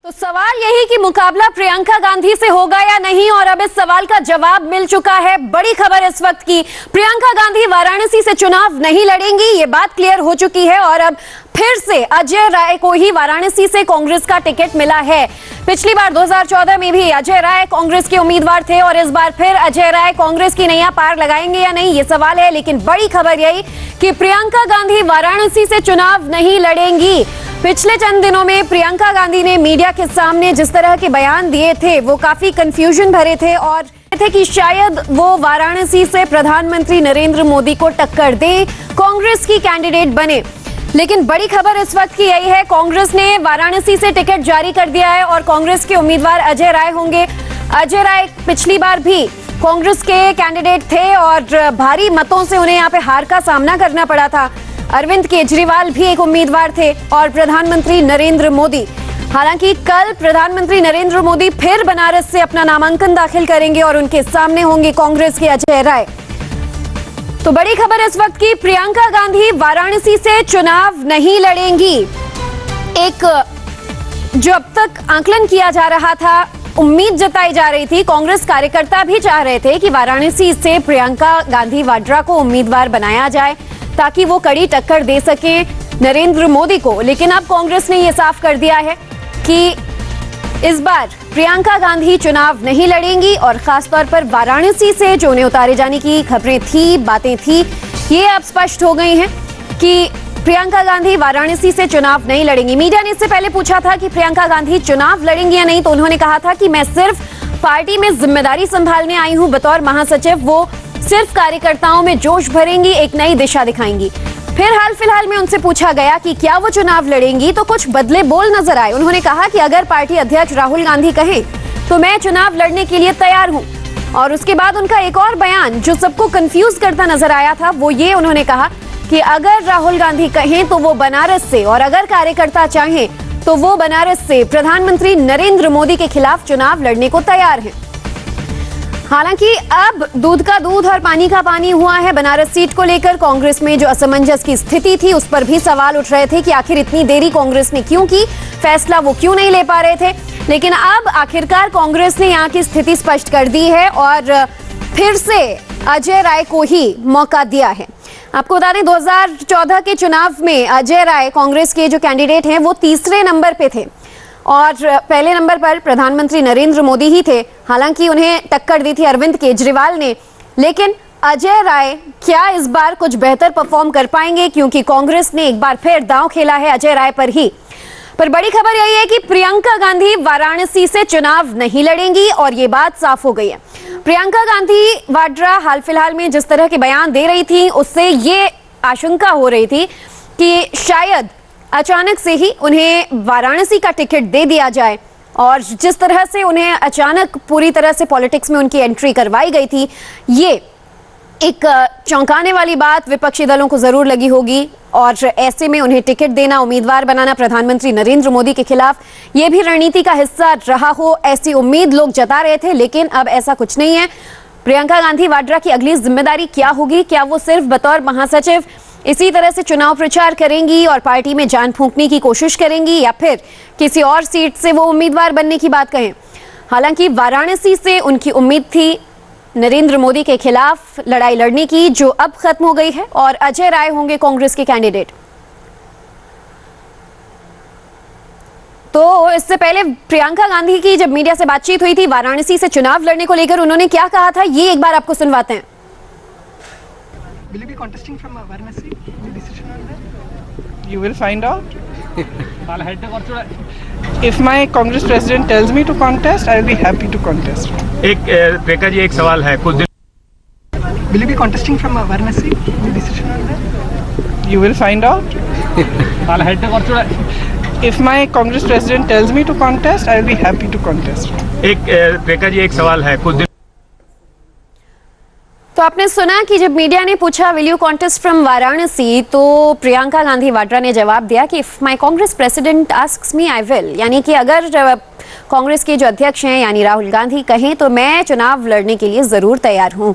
तो सवाल यही कि मुकाबला प्रियंका गांधी से होगा या नहीं, और अब इस सवाल का जवाब मिल चुका है। बड़ी खबर इस वक्त की, प्रियंका गांधी वाराणसी से चुनाव नहीं लड़ेंगी, ये बात क्लियर हो चुकी है। और अब फिर से अजय राय को ही वाराणसी से कांग्रेस का टिकट मिला है। पिछली बार 2014 में भी अजय राय कांग्रेस के उम्मीदवार थे और इस बार फिर अजय राय कांग्रेस की नैया पार लगाएंगे या नहीं, ये सवाल है। लेकिन बड़ी खबर यही कि प्रियंका गांधी वाराणसी से चुनाव नहीं लड़ेंगी। पिछले चंद दिनों में प्रियंका गांधी ने मीडिया के सामने जिस तरह के बयान दिए थे वो काफी कंफ्यूजन भरे थे और थे कि शायद वो वाराणसी से प्रधानमंत्री नरेंद्र मोदी को टक्कर दे, कांग्रेस की कैंडिडेट बने। लेकिन बड़ी खबर इस वक्त की यही है, कांग्रेस ने वाराणसी से टिकट जारी कर दिया है और कांग्रेस के उम्मीदवार अजय राय होंगे। अजय राय पिछली बार भी कांग्रेस के कैंडिडेट थे और भारी मतों से उन्हें यहाँ पे हार का सामना करना पड़ा था। अरविंद केजरीवाल भी एक उम्मीदवार थे और प्रधानमंत्री नरेंद्र मोदी। हालांकि कल प्रधानमंत्री नरेंद्र मोदी फिर बनारस से अपना नामांकन दाखिल करेंगे और उनके सामने होंगे कांग्रेस के अजय राय। तो बड़ी खबर इस वक्त की, प्रियंका गांधी वाराणसी से चुनाव नहीं लड़ेंगी। एक जो अब तक आकलन किया जा रहा था, उम्मीद जताई जा रही थी, कांग्रेस कार्यकर्ता भी चाह रहे थे कि वाराणसी से प्रियंका गांधी वाड्रा को उम्मीदवार बनाया जाए ताकि वो कड़ी टक्कर दे सके नरेंद्र मोदी को। लेकिन अब कांग्रेस ने ये साफ कर दिया है कि इस बार प्रियंका गांधी चुनाव नहीं लड़ेंगी और खासतौर पर वाराणसी से जो उन्हें उतारे जाने की खबरें थी, बातें थी, ये अब स्पष्ट हो गई हैं कि प्रियंका गांधी वाराणसी से चुनाव नहीं लड़ेंगी। मीडिया ने इससे पहले पूछा था कि प्रियंका गांधी चुनाव लड़ेंगी या नहीं, तो उन्होंने कहा था कि मैं सिर्फ पार्टी में जिम्मेदारी संभालने आई हूं बतौर महासचिव, वो सिर्फ कार्यकर्ताओं में जोश भरेंगी, एक नई दिशा दिखाएंगी। फिर हाल फिलहाल में उनसे पूछा गया कि क्या वो चुनाव लड़ेंगी, तो कुछ बदले बोल नजर आए। उन्होंने कहा कि अगर पार्टी अध्यक्ष राहुल गांधी कहें तो मैं चुनाव लड़ने के लिए तैयार हूं। और उसके बाद उनका एक और बयान जो सबको कंफ्यूज करता नजर आया था, वो ये उन्होंने कहा कि अगर राहुल गांधी कहें तो वो बनारस से, और अगर कार्यकर्ता चाहें तो वो बनारस से प्रधानमंत्री नरेंद्र मोदी के खिलाफ चुनाव लड़ने को तैयार हैं। हालांकि अब दूध का दूध और पानी का पानी हुआ है बनारस सीट को लेकर। कांग्रेस में जो असमंजस की स्थिति थी उस पर भी सवाल उठ रहे थे कि आखिर इतनी देरी कांग्रेस ने क्यों की, फैसला वो क्यों नहीं ले पा रहे थे। लेकिन अब आखिरकार कांग्रेस ने यहाँ की स्थिति स्पष्ट कर दी है और फिर से अजय राय को ही मौका दिया है। आपको बता दें 2014 के चुनाव में अजय राय कांग्रेस के जो कैंडिडेट हैं वो तीसरे नंबर पे थे और पहले नंबर पर प्रधानमंत्री नरेंद्र मोदी ही थे। हालांकि उन्हें टक्कर दी थी अरविंद केजरीवाल ने। लेकिन अजय राय क्या इस बार कुछ बेहतर परफॉर्म कर पाएंगे, क्योंकि कांग्रेस ने एक बार फिर दांव खेला है अजय राय पर ही। पर बड़ी खबर यही है कि प्रियंका गांधी वाराणसी से चुनाव नहीं लड़ेंगी और ये बात साफ हो गई है। प्रियंका गांधी वाड्रा हाल फिलहाल में जिस तरह के बयान दे रही थी उससे ये आशंका हो रही थी कि शायद अचानक से ही उन्हें वाराणसी का टिकट दे दिया जाए। और जिस तरह से उन्हें अचानक पूरी तरह से पॉलिटिक्स में उनकी एंट्री करवाई गई थी, ये एक चौंकाने वाली बात विपक्षी दलों को जरूर लगी होगी। और ऐसे में उन्हें टिकट देना, उम्मीदवार बनाना प्रधानमंत्री नरेंद्र मोदी के खिलाफ, ये भी रणनीति का हिस्सा रहा हो, ऐसी उम्मीद लोग जता रहे थे। लेकिन अब ऐसा कुछ नहीं है। प्रियंका गांधी वाड्रा की अगली जिम्मेदारी क्या होगी? क्या वो सिर्फ बतौर महासचिव इसी तरह से चुनाव प्रचार करेंगी और पार्टी में जान फूंकने की कोशिश करेंगी, या फिर किसी और सीट से वो उम्मीदवार बनने की बात कहें? हालांकि वाराणसी से उनकी उम्मीद थी नरेंद्र मोदी के खिलाफ लड़ाई लड़ने की, जो अब खत्म हो गई है और अजय राय होंगे कांग्रेस के कैंडिडेट। तो इससे पहले प्रियंका गांधी की जब मीडिया से बातचीत हुई थी वाराणसी से चुनाव लड़ने को लेकर, उन्होंने क्या कहा था, ये एक बार आपको सुनवाते हैं। Will you be contesting from Varanasi? Any decision on that? You will find out. If my Congress president tells me to contest, I will be happy to contest. Priyanka ji, एक सवाल है, कुछ दिन Will you be contesting from Varanasi? Any decision on that? You will find out. If my Congress president tells me to contest, I will be happy to contest. Priyanka ji, एक सवाल है, कुछ दिन तो आपने सुना कि जब मीडिया ने पूछा will you contest from Varanasi, तो प्रियंका गांधी वाड्रा ने जवाब दिया कि if my Congress president asks me I will, यानी कि अगर कांग्रेस के जो अध्यक्ष हैं यानी राहुल गांधी कहें तो मैं चुनाव लड़ने के लिए जरूर तैयार हूं।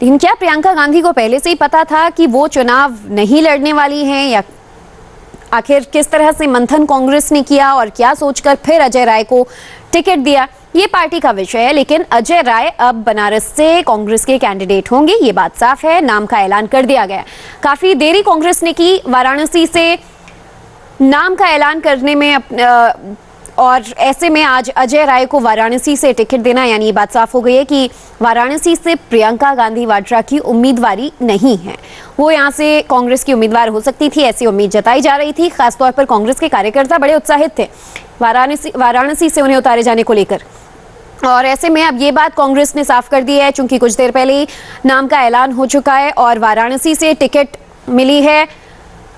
लेकिन क्या प्रियंका गांधी को पहले से ही पता था कि वो चुनाव नहीं लड़ने वाली हैं, या आखिर किस तरह से मंथन कांग्रेस ने किया और क्या सोचकर फिर अजय राय को टिकट दिया, ये पार्टी का विषय है। लेकिन अजय राय अब बनारस से कांग्रेस के कैंडिडेट होंगे, ये बात साफ है। नाम का ऐलान कर दिया गया। काफी देरी कांग्रेस ने की वाराणसी से नाम का ऐलान करने में, और ऐसे में आज अजय राय को वाराणसी से टिकट देना, यानी ये बात साफ हो गई है कि वाराणसी से प्रियंका गांधी वाड्रा की उम्मीदवारी नहीं है। वो यहां से कांग्रेस की उम्मीदवार हो सकती थी, ऐसी उम्मीद जताई जा रही थी। खासतौर पर कांग्रेस के कार्यकर्ता बड़े उत्साहित थे वाराणसी से उन्हें उतारे जाने को लेकर। और ऐसे में अब ये बात कांग्रेस ने साफ कर दी है, चूंकि कुछ देर पहले ही नाम का ऐलान हो चुका है और वाराणसी से टिकट मिली है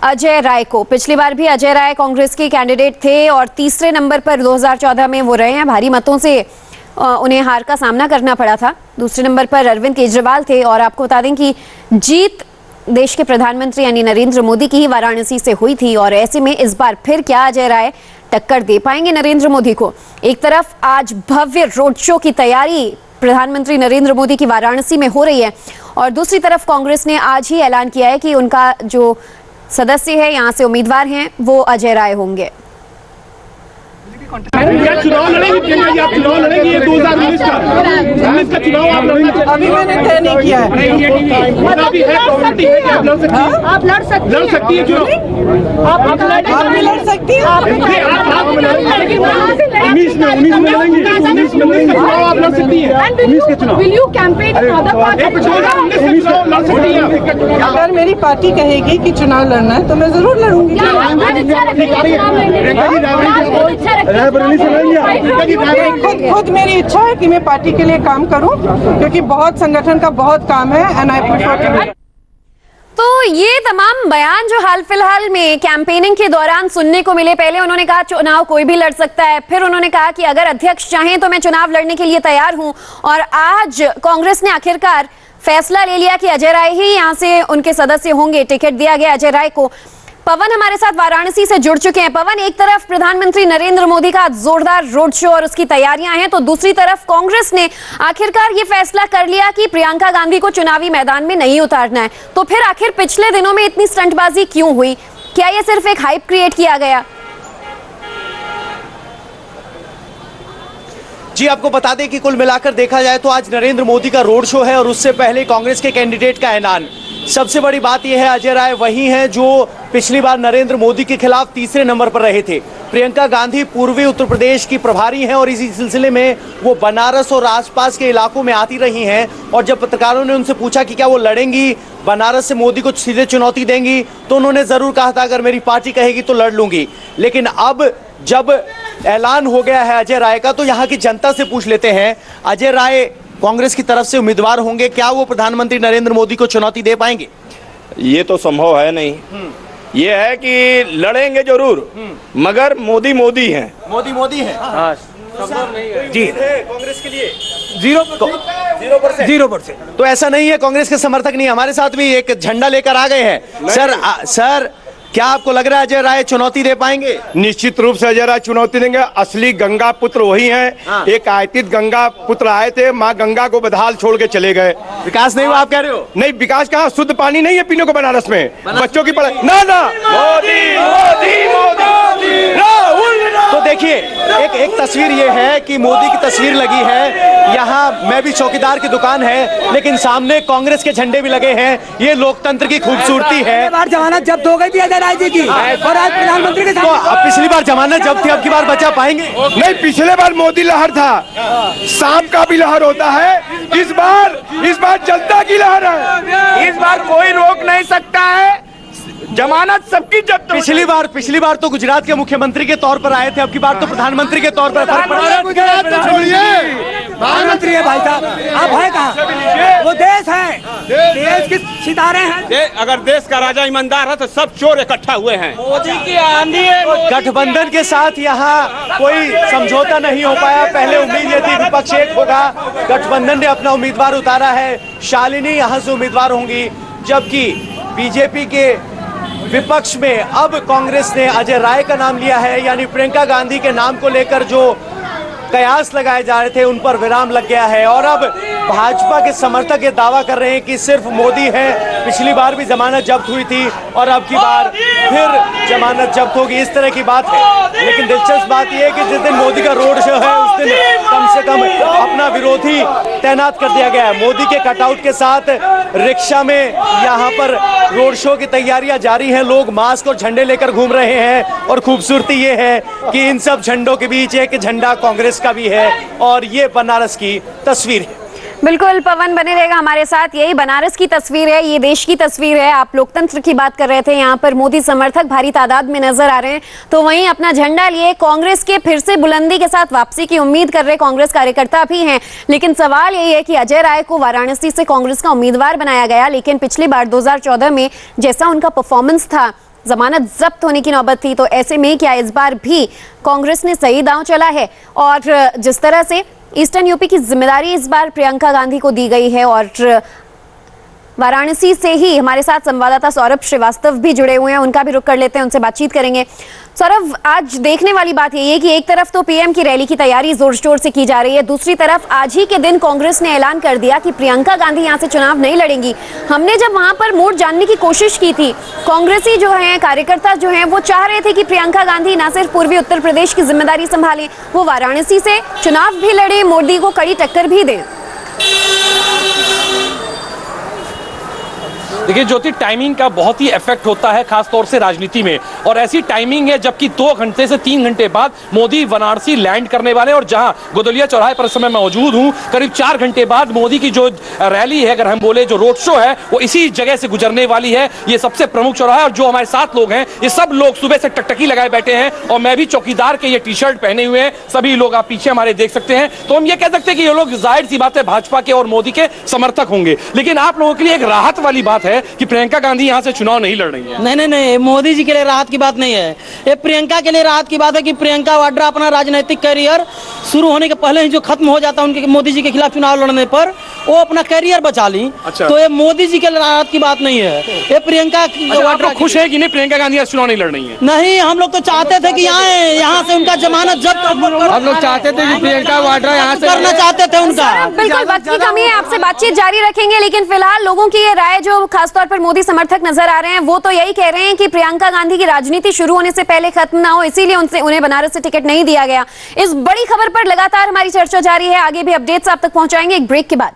अजय राय को। पिछली बार भी अजय राय कांग्रेस के कैंडिडेट थे और तीसरे नंबर पर 2014 में वो रहे हैं। भारी मतों से उन्हें हार का सामना करना पड़ा था। दूसरे नंबर पर अरविंद केजरीवाल थे और आपको बता दें कि जीत देश के प्रधानमंत्री यानी नरेंद्र मोदी की ही वाराणसी से हुई थी। और ऐसे में इस बार फिर क्या अजय राय टक्कर दे पाएंगे नरेंद्र मोदी को? एक तरफ आज भव्य रोड शो की तैयारी प्रधानमंत्री नरेंद्र मोदी की वाराणसी में हो रही है और दूसरी तरफ कांग्रेस ने आज ही ऐलान किया है कि उनका जो सदस्य है, यहाँ से उम्मीदवार हैं, वो अजय राय होंगे। क्या चुनाव लड़ेंगे प्रियंका जी? आप चुनाव लड़ेंगे? ये 2019 का चुनाव आप लड़ेंगे? अभी मैंने तय नहीं किया है। अभी है प्रॉपर्टी है कि आप लड़ सकती हैं? आप लड़ सकती है चुनाव? आप भी लड़ सकती हैं। 19 में लड़ेंगे चुनाव? आप लड़ सकती है 19 के चुनाव? Will you campaign in other parties? 19 के चुनाव लड़ सकती है? अगर मेरी पार्टी कहेगी कि चुनाव लड़ना है तो मैं जरूर लड़ूंगी। खुद मेरी इच्छा है कि मैं पार्टी के लिए काम करूं, क्योंकि बहुत संगठन का बहुत काम है एंड आई प्रेफर। तो ये तमाम बयान जो हाल फिलहाल में कैंपेनिंग के दौरान सुनने को मिले, पहले उन्होंने कहा चुनाव कोई भी लड़ सकता है, फिर उन्होंने कहा कि अगर अध्यक्ष चाहें तो मैं चुनाव लड़ने के लिए तैयार हूं, और आज कांग्रेस ने आखिरकार फैसला ले लिया कि अजय राय ही यहां से उनके सदस्य होंगे। टिकट दिया गया अजय राय को। पवन हमारे साथ वाराणसी से जुड़ चुके हैं। पवन, एक तरफ प्रधानमंत्री नरेंद्र मोदी का जोरदार रोड शो और उसकी तैयारियां हैं, तो दूसरी तरफ कांग्रेस ने आखिरकार ये फैसला कर लिया कि प्रियंका गांधी को चुनावी मैदान में नहीं उतारना है। तो फिर आखिर पिछले दिनों में इतनी स्टंटबाजी क्यों हुई? क्या ये सिर्फ एक हाइप क्रिएट किया गया? जी, आपको बता दें कि कुल मिलाकर देखा जाए तो आज नरेंद्र मोदी का रोड शो है और उससे पहले कांग्रेस के कैंडिडेट का ऐलान। सबसे बड़ी बात यह है, अजय राय वही हैं जो पिछली बार नरेंद्र मोदी के खिलाफ तीसरे नंबर पर रहे थे। प्रियंका गांधी पूर्वी उत्तर प्रदेश की प्रभारी हैं और इसी सिलसिले में वो बनारस और आसपास के इलाकों में आती रही हैं। और जब पत्रकारों ने उनसे पूछा कि क्या वो लड़ेंगी, बनारस से मोदी को सीधे चुनौती देंगी, तो उन्होंने जरूर कहा था अगर मेरी पार्टी कहेगी तो लड़ लूंगी। लेकिन अब जब ऐलान हो गया है अजय राय का, तो यहाँ की जनता से पूछ लेते हैं, अजय राय कांग्रेस की तरफ से उम्मीदवार होंगे, क्या वो प्रधानमंत्री नरेंद्र मोदी को चुनौती दे पाएंगे? ये तो संभव है नहीं। ये है कि लड़ेंगे जरूर, मगर मोदी मोदी हैं। मोदी है। हाँ, जी कांग्रेस के लिए 0%। 0%। तो ऐसा नहीं है कांग्रेस के समर्थक नहीं, हमारे साथ भी एक झंडा लेकर आ गए हैं। सर क्या आपको लग रहा है अजय राय चुनौती दे पाएंगे? निश्चित रूप से अजय राय चुनौती देंगे। असली गंगा पुत्र वही हैं। हाँ। एक आयतित गंगा पुत्र आए थे, माँ गंगा को बदहाल छोड़ के चले गए। विकास नहीं हुआ आप कह रहे हो? नहीं, विकास कहाँ? शुद्ध पानी नहीं है पीने को बनारस में। बच्चों की पढ़ाई ना मोदी मोदी मोदी राहुल। तो देखिए, एक तस्वीर ये है कि मोदी की तस्वीर लगी है यहाँ। मैं भी चौकीदार की दुकान है, लेकिन सामने कांग्रेस के झंडे भी लगे हैं। ये लोकतंत्र की खूबसूरती है। जमानत जब्त हो गई थी अजय राय जी की, और आज प्रधानमंत्री के तो अब पिछली बार जमानत जब्त थी, अब की बार बचा पाएंगे? नहीं, पिछले बार मोदी लहर था, सांप का भी लहर होता है। इस बार जनता की लहर है। इस बार कोई रोक नहीं सकता है। जमानत सबकी जब्त। पिछली बार तो गुजरात के मुख्यमंत्री के तौर पर आए थे, अब की बार तो प्रधानमंत्री के तौर पर। फर्क पड़ा? गुजरात तो छोड़िए, प्रधानमंत्री है भाई साहब, आप है कहाँ? वो देश है, देश के सितारे हैं। अगर देश का राजा ईमानदार है तो सब चोर इकट्ठा हुए हैं। मोदी की आंधी है। गठबंधन के साथ यहाँ कोई समझौता नहीं हो पाया। पहले उम्मीद ये थी विपक्ष एक होगा, गठबंधन ने अपना उम्मीदवार उतारा है। शालिनी यहाँ से उम्मीदवार होंगी, जबकि बीजेपी के विपक्ष में अब कांग्रेस ने अजय राय का नाम लिया है। यानी प्रियंका गांधी के नाम को लेकर जो कयास लगाए जा रहे थे उन पर विराम लग गया है। और अब भाजपा के समर्थक ये दावा कर रहे हैं कि सिर्फ मोदी है, पिछली बार भी जमानत जब्त हुई थी और अब की बार फिर जमानत जब्त होगी, इस तरह की बात है। लेकिन दिलचस्प बात यह है कि जिस दिन मोदी का रोड शो है उस दिन कम से कम अपना विरोधी तैनात कर दिया गया है। मोदी के कटआउट के साथ रिक्शा में यहाँ पर रोड शो की तैयारियां जारी हैं, लोग मास्क और झंडे लेकर घूम रहे हैं और खूबसूरती ये है कि इन सब झंडों के बीच एक झंडा कांग्रेस का भी है और ये बनारस की तस्वीर है। बिल्कुल पवन बने रहेगा हमारे साथ। यही बनारस की तस्वीर है, ये देश की तस्वीर है। आप लोकतंत्र की बात कर रहे थे, यहाँ पर मोदी समर्थक भारी तादाद में नजर आ रहे हैं, तो वहीं अपना झंडा लिए कांग्रेस के फिर से बुलंदी के साथ वापसी की उम्मीद कर रहे कांग्रेस कार्यकर्ता भी हैं। लेकिन सवाल यही है कि अजय राय को वाराणसी से कांग्रेस का उम्मीदवार बनाया गया, लेकिन पिछली बार 2014 में जैसा उनका परफॉर्मेंस था, जमानत जब्त होने की नौबत थी, तो ऐसे में क्या इस बार भी कांग्रेस ने सही दांव चला है? और जिस तरह से ईस्टर्न यूपी की जिम्मेदारी इस बार प्रियंका गांधी को दी गई है, और वाराणसी से ही हमारे साथ संवाददाता सौरभ श्रीवास्तव भी जुड़े हुए हैं, उनका भी रुख कर लेते हैं, उनसे बातचीत करेंगे। सौरभ, आज देखने वाली बात यही है कि एक तरफ तो पीएम की रैली की तैयारी जोर शोर से की जा रही है, दूसरी तरफ आज ही के दिन कांग्रेस ने ऐलान कर दिया कि प्रियंका गांधी यहां से चुनाव नहीं लड़ेंगी। हमने जब वहां पर मूड जानने की कोशिश की थी, कांग्रेसी जो है, कार्यकर्ता जो है, वो चाह रहे थे कि प्रियंका गांधी न सिर्फ पूर्वी उत्तर प्रदेश की जिम्मेदारी संभालें, वो वाराणसी से चुनाव भी लड़े, मोदी को कड़ी टक्कर भी दें। देखिए ज्योति, टाइमिंग का बहुत ही इफेक्ट होता है खासतौर से राजनीति में, और ऐसी टाइमिंग है जबकि 2 घंटे से 3 घंटे बाद मोदी वाराणसी लैंड करने वाले, और जहां गोदलिया चौराहे पर इस समय मैं मौजूद हूं, करीब 4 घंटे बाद मोदी की जो रैली है, अगर हम बोले जो रोड शो है, वो इसी जगह से गुजरने वाली है। ये सबसे प्रमुख चौराहा है, और जो हमारे साथ लोग हैं, ये सब लोग सुबह से टकटकी लगाए बैठे हैं, और मैं भी चौकीदार के ये टी शर्ट पहने हुए हैं, सभी लोग आप पीछे हमारे देख सकते हैं। तो हम ये कह सकते हैं कि ये लोग जाहिर सी बात है भाजपा के और मोदी के समर्थक होंगे, लेकिन आप लोगों के लिए एक राहत वाली बात है कि प्रियंका गांधी यहां से चुनाव नहीं लड़ रही है। नहीं, मोदी जी के लिए राहत की बात नहीं है, ये प्रियंका के लिए राहत की बात है कि प्रियंका वाड्रा अपना राजनीतिक करियर शुरू होने के पहले ही जो खत्म हो जाता है उनके मोदी जी के खिलाफ चुनाव लड़ने पर, वो अपना करियर बचा ली। अच्छा। तो ये मोदी जी के लिए राहत की बात नहीं है, ये प्रियंका वाड्रा खुश है कि नहीं प्रियंका गांधी आज चुनाव नहीं लड़ रही है? नहीं, हम लोग तो चाहते थे कि यहाँ से उनका जमानत जब्त, हम लोग चाहते थे कि प्रियंका वाड्रा यहाँ से करना चाहते थे उनका। बिल्कुल, वक्त की कमी है, आपसे बातचीत जारी रखेंगे, लेकिन फिलहाल लोगों की ये राय जो खासतौर पर मोदी समर्थक नजर आ रहे हैं, वो तो यही कह रहे हैं कि प्रियंका गांधी की राजनीति शुरू होने से पहले खत्म ना हो, इसीलिए उन्हें बनारस से टिकट नहीं दिया गया। इस बड़ी खबर पर लगातार हमारी चर्चा जारी है, आगे भी अपडेट्स आप तक पहुंचाएंगे एक ब्रेक के बाद।